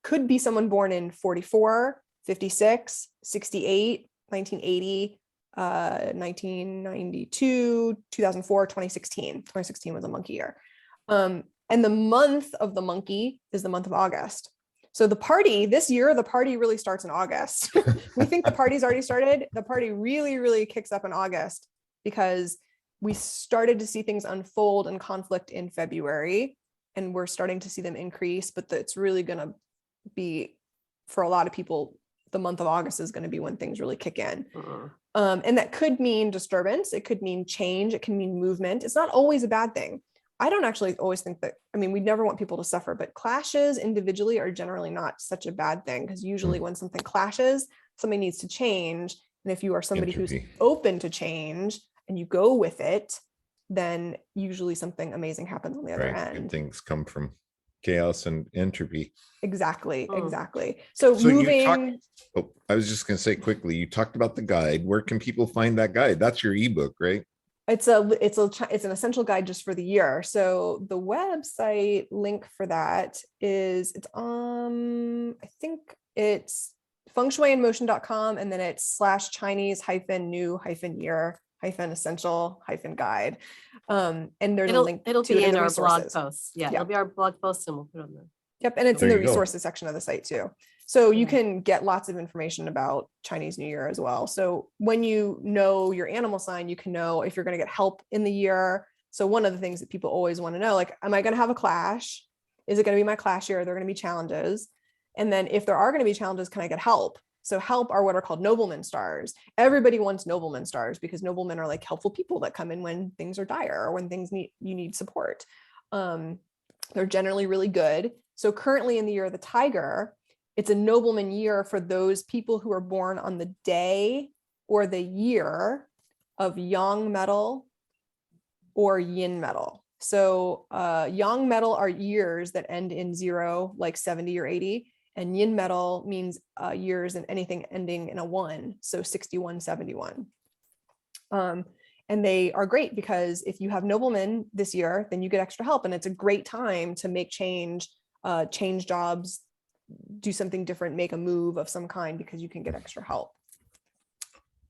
could be someone born in 44, 56, 68, 1980, 1992, 2004, 2016. 2016 was a monkey year. And the month of the monkey is the month of August. So the party this year, the party really starts in August. We think the party's already started. The party really, really kicks up in August because we started to see things unfold and conflict in February, and we're starting to see them increase, but it's really going to be, for a lot of people, the month of August is going to be when things really kick in. And that could mean disturbance. It could mean change. It can mean movement. It's not always a bad thing. I don't actually always think that, I mean, we never want people to suffer, but clashes individually are generally not such a bad thing, because usually when something clashes, something needs to change. And if you are somebody who's open to change and you go with it, then usually something amazing happens on the other end. Good things come from chaos and entropy. Exactly. So moving. I was just going to say quickly, you talked about the guide. Where can people find that guide? That's your ebook, right? It's an essential guide just for the year. So the website link for that is, I think it's fengshuiinmotion.com, and then it's /Chinese-new-year-essential-guide. And there's a link. It'll to be it in our blog resources. posts. Yeah, it'll be our blog post, and we'll put it on there. Yep, and it's in the resources section of the site too. So you can get lots of information about Chinese New Year as well. So when you know your animal sign, you can know if you're going to get help in the year. So one of the things that people always want to know, like, am I going to have a clash? Is it going to be my clash year? Are there going to be challenges? And then if there are going to be challenges, can I get help? So help are what are called nobleman stars. Everybody wants nobleman stars because noblemen are like helpful people that come in when things are dire or when you need support. They're generally really good. So currently in the year of the tiger, it's a nobleman year for those people who are born on the day or the year of yang metal or yin metal. So yang metal are years that end in 0, like 70 or 80. And yin metal means years and anything ending in a 1, so 61, 71. And they are great because if you have noblemen this year, then you get extra help. And it's a great time to make change jobs, do something different, make a move of some kind, because you can get extra help.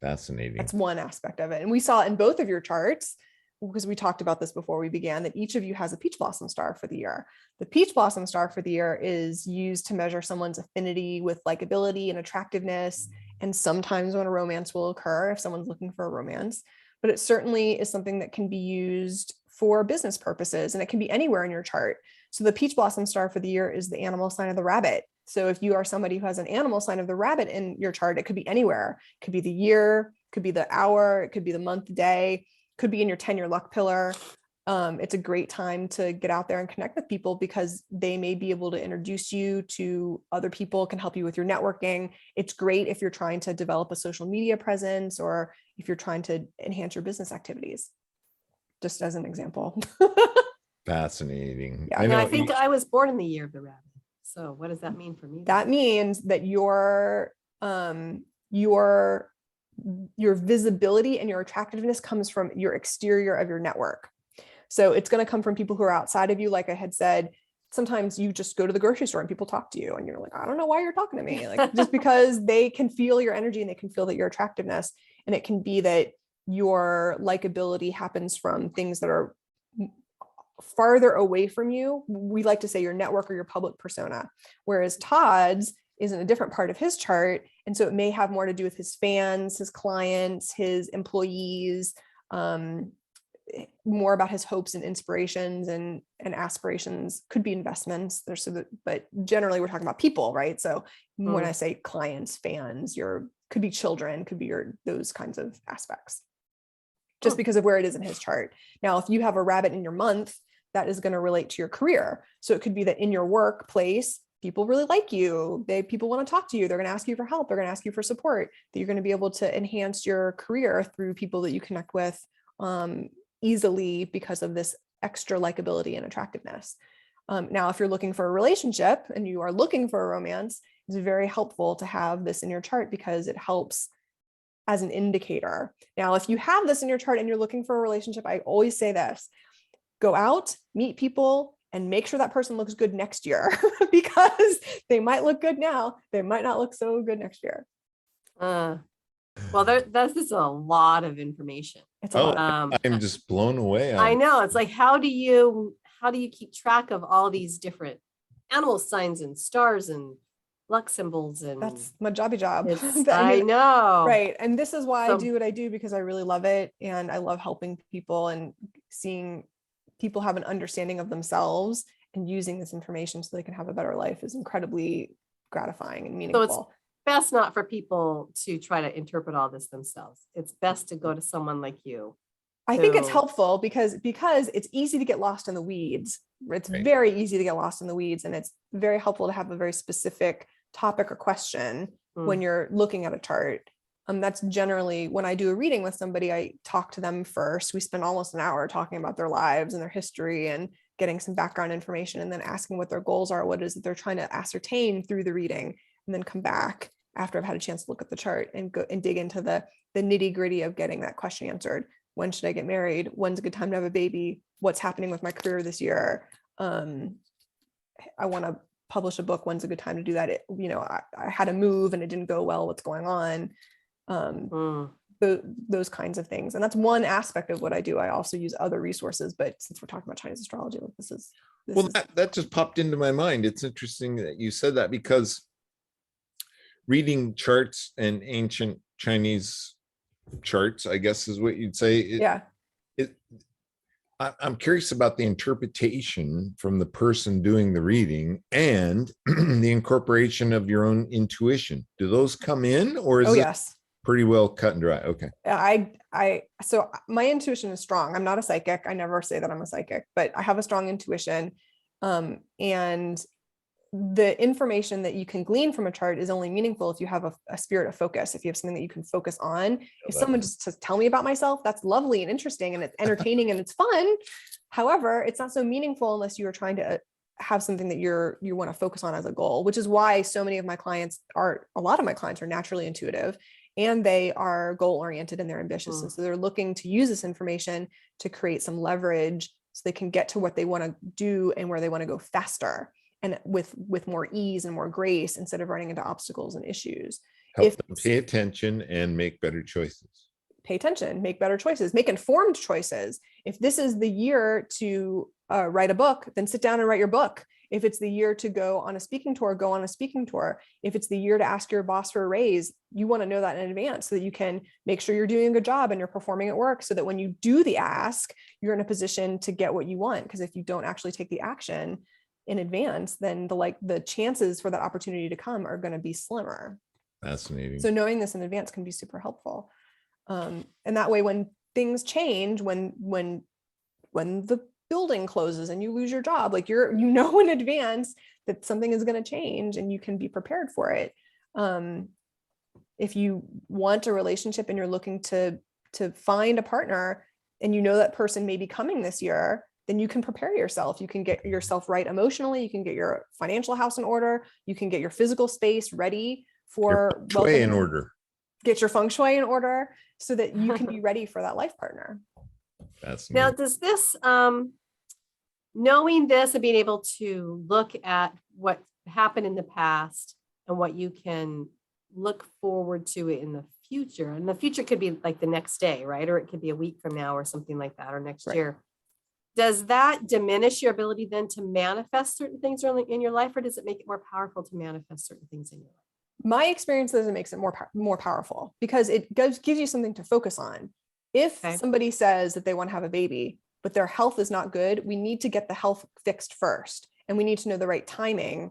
Fascinating. That's one aspect of it. And we saw in both of your charts, because we talked about this before we began, that each of you has a peach blossom star for the year. The peach blossom star for the year is used to measure someone's affinity with likability and attractiveness, and sometimes when a romance will occur, if someone's looking for a romance. But it certainly is something that can be used for business purposes, and it can be anywhere in your chart. So the peach blossom star for the year is the animal sign of the rabbit. So if you are somebody who has an animal sign of the rabbit in your chart, it could be anywhere. It could be the year, could be the hour, it could be the month, day, could be in your 10-year luck pillar. It's a great time to get out there and connect with people because they may be able to introduce you to other people, can help you with your networking. It's great if you're trying to develop a social media presence or if you're trying to enhance your business activities, just as an example. Fascinating. Yeah. I think I was born in the year of the rabbit. So what does that mean for me? That means that your visibility and your attractiveness comes from your exterior of your network. So it's going to come from people who are outside of you. Like I had said, sometimes you just go to the grocery store and people talk to you and you're like, I don't know why you're talking to me. Like just because they can feel your energy and they can feel that your attractiveness. And it can be that your likability happens from things that are farther away from you. We like to say your network or your public persona, whereas Todd's is in a different part of his chart. And so it may have more to do with his fans, his clients, his employees, more about his hopes and inspirations and aspirations, could be investments. But generally we're talking about people, right? So when I say clients, fans, could be children, could be those kinds of aspects, just because of where it is in his chart. Now, if you have a rabbit in your month, that is going to relate to your career. So it could be that in your workplace, people really like you. People want to talk to you. They're going to ask you for help. They're going to ask you for support, that you're going to be able to enhance your career through people that you connect with easily because of this extra likability and attractiveness. Now, if you're looking for a relationship and you are looking for a romance, it's very helpful to have this in your chart because it helps as an indicator. Now, if you have this in your chart and you're looking for a relationship, I always say this: go out, meet people, and make sure that person looks good next year because they might look good now. They might not look so good next year. Well, this is a lot of information. It's a lot. I'm just blown away. I know. It's like, how do you keep track of all these different animal signs and stars and luck symbols? And that's my jobby job. I know. Right. And this is why I do what I do, because I really love it. And I love helping people and seeing people have an understanding of themselves, and using this information so they can have a better life is incredibly gratifying and meaningful. So it's best not for people to try to interpret all this themselves. It's best to go to someone like you. I think it's helpful because it's easy to get lost in the weeds. It's very easy to get lost in the weeds, and it's very helpful to have a very specific topic or question when you're looking at a chart. That's generally when I do a reading with somebody, I talk to them first. We spend almost an hour talking about their lives and their history and getting some background information, and then asking what their goals are, what it is that they're trying to ascertain through the reading, and then come back after I've had a chance to look at the chart and go and dig into the nitty gritty of getting that question answered. When should I get married? When's a good time to have a baby? What's happening with my career this year? I want to publish a book. When's a good time to do that? I had a move and it didn't go well. What's going on? Those kinds of things. And that's one aspect of what I do. I also use other resources, but since we're talking about Chinese astrology, that just popped into my mind. It's interesting that you said that, because reading charts and ancient Chinese charts, I guess is what you'd say. I'm curious about the interpretation from the person doing the reading and the incorporation of your own intuition. Do those come in, or is it pretty well cut and dry? Okay. So my intuition is strong. I'm not a psychic. I never say that I'm a psychic, but I have a strong intuition. And the information that you can glean from a chart is only meaningful if you have a spirit of focus. If you have something that you can focus on. If someone just says, tell me about myself, that's lovely and interesting and it's entertaining and it's fun. However, it's not so meaningful unless you are trying to have something that you want to focus on as a goal, which is why a lot of my clients are naturally intuitive, and they are goal oriented and they're ambitious. And so they're looking to use this information to create some leverage so they can get to what they want to do and where they want to go faster, and with more ease and more grace, instead of running into obstacles and issues. Help them pay attention and make better choices. Pay attention, make better choices, make informed choices. If this is the year to write a book, then sit down and write your book. If it's the year to go on a speaking tour, go on a speaking tour. If it's the year to ask your boss for a raise, you want to know that in advance so that you can make sure you're doing a good job and you're performing at work, so that when you do the ask, you're in a position to get what you want. Because if you don't actually take the action in advance, then the chances for that opportunity to come are going to be slimmer. Fascinating. So knowing this in advance can be super helpful. And that way, when things change, when the building closes and you lose your job, in advance that something is going to change and you can be prepared for it. If you want a relationship and you're looking to find a partner, and you know that person may be coming this year, then you can prepare yourself. You can get yourself right emotionally. You can get your financial house in order. You can get your physical space ready for welcoming. In order. Get your feng shui in order so that you can be ready for that life partner. That's now, does this, knowing this and being able to look at what happened in the past and what you can look forward to in the future, and the future could be like the next day, right? Or it could be a week from now or something like that, or next year. Does that diminish your ability then to manifest certain things in your life, or does it make it more powerful to manifest certain things in your life? My experience is it makes it more powerful, because it gives you something to focus on. If somebody says that they want to have a baby, but their health is not good, we need to get the health fixed first. And we need to know the right timing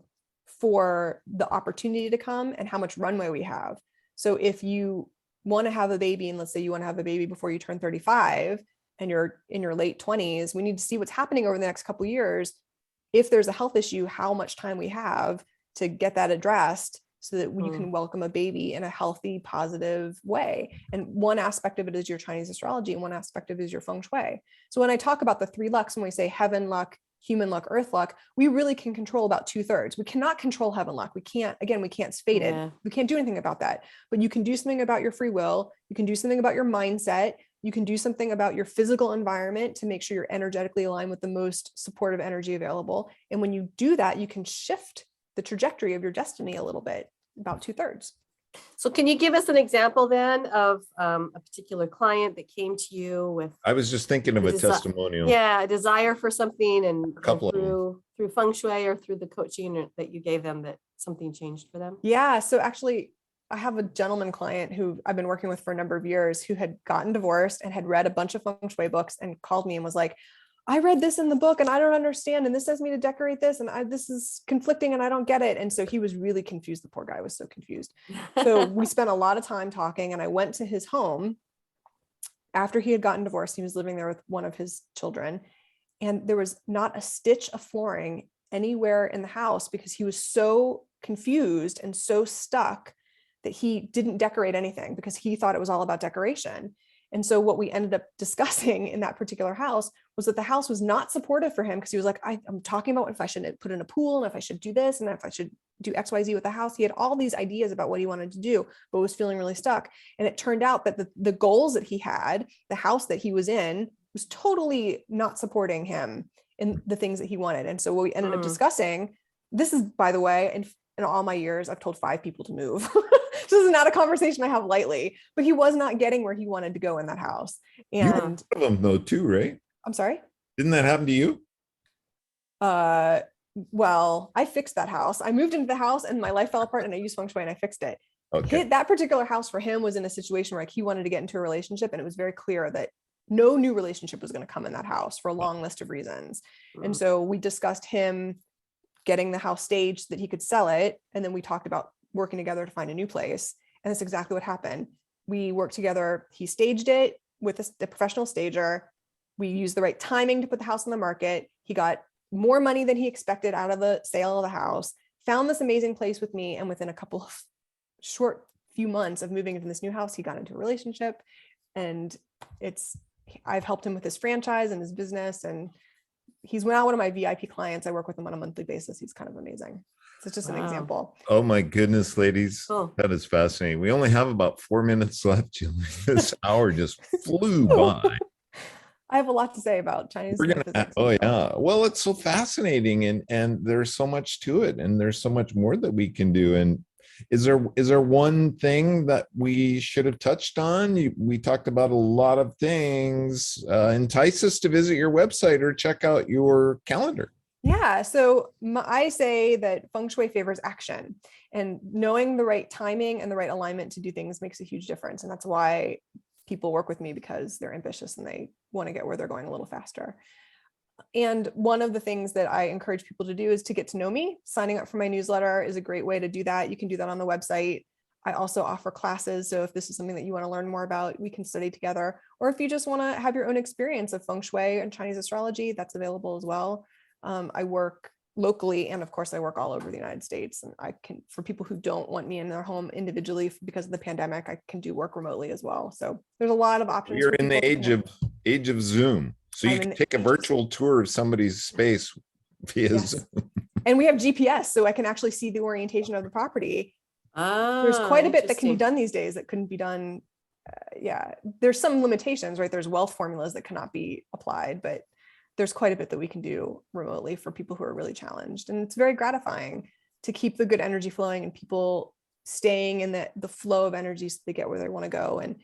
for the opportunity to come and how much runway we have. So if you want to have a baby, and let's say you want to have a baby before you turn 35, and you're in your late 20s, we need to see what's happening over the next couple of years. If there's a health issue, how much time we have to get that addressed so that you can welcome a baby in a healthy, positive way. And one aspect of it is your Chinese astrology, and one aspect of it is your feng shui. So when I talk about the 3 lucks, when we say heaven luck, human luck, earth luck, we really can control about 2/3. We cannot control heaven luck. We can't it's fated. Yeah. We can't do anything about that, but you can do something about your free will. You can do something about your mindset. You can do something about your physical environment to make sure you're energetically aligned with the most supportive energy available. And when you do that, you can shift the trajectory of your destiny a little bit, about 2/3. So can you give us an example then of a particular client that came to you with I was just thinking of a testimonial. a desire for something, and couple of them. through Feng Shui or through the coaching that you gave them, that something changed for them? Yeah. So actually, I have a gentleman client who I've been working with for a number of years who had gotten divorced and had read a bunch of Feng Shui books and called me and was like, I read this in the book and I don't understand. And this says me to decorate this. And this is conflicting and I don't get it. And so he was really confused. The poor guy was so confused. So we spent a lot of time talking, and I went to his home after he had gotten divorced. He was living there with one of his children, and there was not a stitch of flooring anywhere in the house because he was so confused and so stuck that he didn't decorate anything because he thought it was all about decoration. And so what we ended up discussing in that particular house was that the house was not supportive for him, because he was like, I'm talking about if I should put in a pool and if I should do this and if I should do XYZ with the house. He had all these ideas about what he wanted to do, but was feeling really stuck. And it turned out that the goals that he had, the house that he was in, was totally not supporting him in the things that he wanted. And so what we ended up discussing, this is, by the way, in all my years, I've told 5 people to move. This is not a conversation I have lightly, but he was not getting where he wanted to go in that house. And You were one of them though too, right? I'm sorry. Didn't that happen to you? Well, I fixed that house. I moved into the house and my life fell apart, and I used Feng Shui and I fixed it. Okay. That particular house for him was in a situation where, like, he wanted to get into a relationship, and it was very clear that no new relationship was going to come in that house for a long list of reasons. And so we discussed him getting the house staged so that he could sell it. And then we talked about working together to find a new place. And that's exactly what happened. We worked together. He staged it with a professional stager. We used the right timing to put the house on the market. He got more money than he expected out of the sale of the house, found this amazing place with me. And within a couple of short few months of moving into this new house, he got into a relationship, and I've helped him with his franchise and his business. And he's now one of my VIP clients. I work with him on a monthly basis. He's kind of amazing. So it's just an example. Oh my goodness, ladies. Oh. That is fascinating. We only have about 4 minutes left, Jillian. This hour just flew by. I have a lot to say about Chinese metaphysics. Oh yeah. Well, it's so fascinating, and there's so much to it, and there's so much more that we can do. And is there one thing that we should have touched on? We talked about a lot of things. Entice us to visit your website or check out your calendar. Yeah. So I say that Feng Shui favors action, and knowing the right timing and the right alignment to do things makes a huge difference. And that's why people work with me, because they're ambitious and they want to get where they're going a little faster. And one of the things that I encourage people to do is to get to know me. Signing up for my newsletter is a great way to do that. You can do that on the website. I also offer classes. So if this is something that you want to learn more about, we can study together. Or if you just want to have your own experience of Feng Shui and Chinese astrology, that's available as well. I work locally, and of course I work all over the United States. And I can, for people who don't want me in their home individually because of the pandemic, I can do work remotely as well. So there's a lot of options. You're in the age of Zoom. So you can take a virtual tour of somebody's space via Zoom. And we have GPS, so I can actually see the orientation of the property. There's quite a bit that can be done these days that couldn't be done. There's some limitations, right? There's wealth formulas that cannot be applied, but there's quite a bit that we can do remotely for people who are really challenged. And it's very gratifying to keep the good energy flowing and people staying in the flow of energy so they get where they want to go. And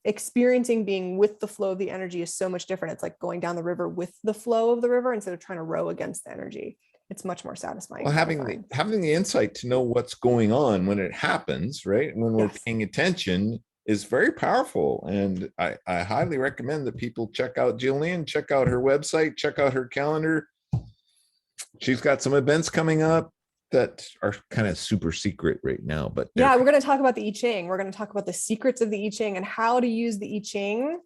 experiencing being with the flow of the energy is so much different. It's like going down the river with the flow of the river instead of trying to row against the energy. It's much more satisfying. Well, having the insight to know what's going on when it happens, right? When we're paying attention is very powerful. And I highly recommend that people check out Jillian, check out her website, check out her calendar. She's got some events coming up that are kind of super secret right now, but we're going to talk about the I Ching. We're going to talk about the secrets of the I Ching and how to use the I Ching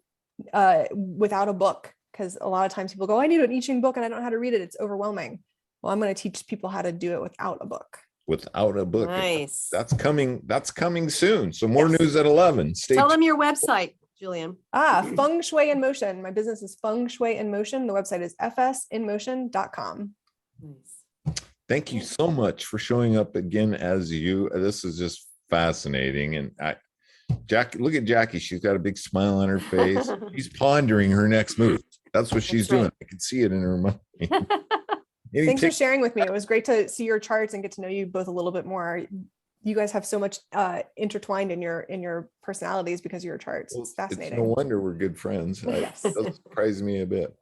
without a book. Because a lot of times people go, I need an I Ching book and I don't know how to read it. It's overwhelming. Well, I'm going to teach people how to do it without a book. Without a book. Nice. That's coming soon. So more news at 11. Tell them your website. Jillian? Feng Shui in Motion. My business is Feng Shui in Motion. The website is fsinmotion.com. Nice. Thank you so much for showing up again as you. This is just fascinating. And Jackie, look at Jackie. She's got a big smile on her face. She's pondering her next move. That's what she's doing. I can see it in her mind. Thanks for sharing with me. It was great to see your charts and get to know you both a little bit more. You guys have so much intertwined in your personalities because of your charts. It's fascinating. It's no wonder we're good friends. Yes. That surprised me a bit.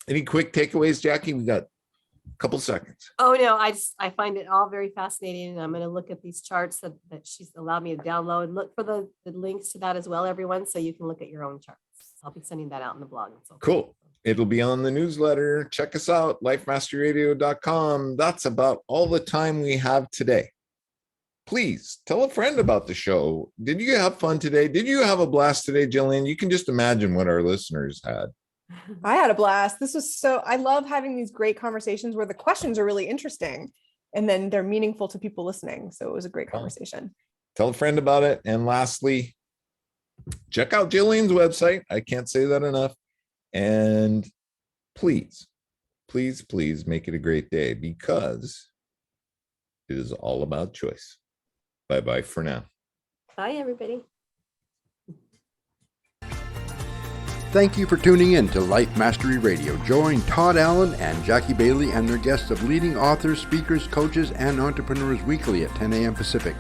Any quick takeaways, Jackie? We got a couple seconds. Oh no, I find it all very fascinating, and I'm going to look at these charts that she's allowed me to download. Look for the links to that as well, everyone, so you can look at your own charts. I'll be sending that out in the blog. Cool. It'll be on the newsletter. Check us out, lifemasteryradio.com. That's about all the time we have today. Please tell a friend about the show. Did you have fun today? Did you have a blast today, Jillian? You can just imagine what our listeners had. I had a blast. I love having these great conversations where the questions are really interesting and then they're meaningful to people listening. So it was a great conversation. Tell a friend about it. And lastly, check out Jillian's website. I can't say that enough. And please, please, please make it a great day, because it is all about choice. Bye-bye for now. Bye, everybody. Thank you for tuning in to Life Mastery Radio. Join Todd Allen and Jackie Bailey and their guests of leading authors, speakers, coaches, and entrepreneurs weekly at 10 a.m. Pacific.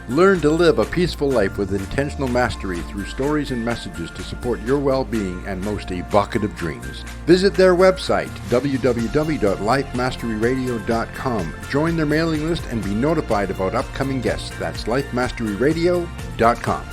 Learn to live a peaceful life with intentional mastery through stories and messages to support your well-being and most evocative dreams. Visit their website, www.lifemasteryradio.com. Join their mailing list and be notified about upcoming guests. That's lifemasteryradio.com.